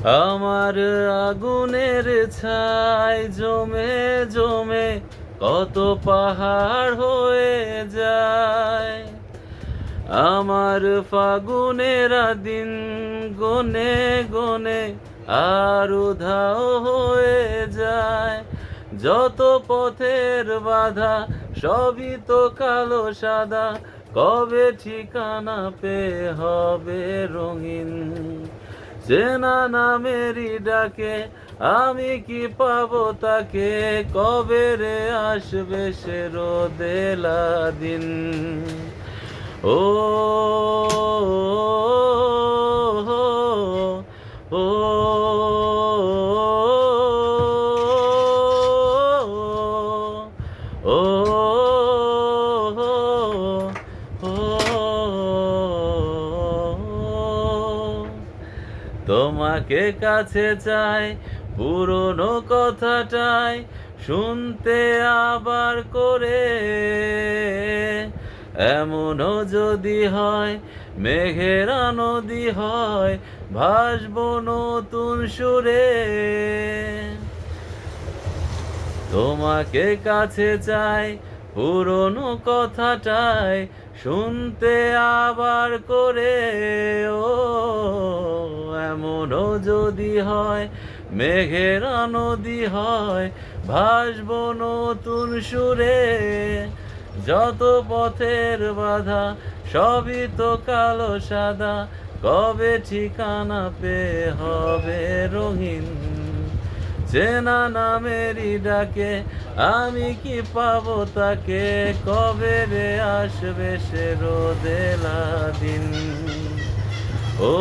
আমার আগুনের ছাই জমে জমে কত পাহাড় হয়ে যায়। আমার ফাগুনের দিন গনে গনে আর উধাও হয়ে যায়। যত পথের বাধা সবই তো কালো সাদা, কবে ঠিকানা পেয়ে হবে রঙিন। চেনা নামেরই ডাকে আমি কি পাবো তাকে, কবে রে আসবে সে রোদেলা দিন। ও ও তোমাকে কাছে চাই, পুরনো কথাটাই শুনতে আবার করে। এমনও যদি হয় মেঘেরা নদী হয়, ভাসবো নতুন সুরে। তোমাকে কাছে চাই, পুরনো কথাটাই শুনতে আবার করে। ও এমনও যদি হয় মেঘেরা নদী হয়, ভাসবো নতুন সুরে। যত পথের বাধা সবই তো কালো সাদা, কবে ঠিকানা পেয়ে হবে রঙিন। চেনা নামেরই ডাকে আমি কি পাবো তাকে, কবে রে আসবে সে রোদেলা দিন। ও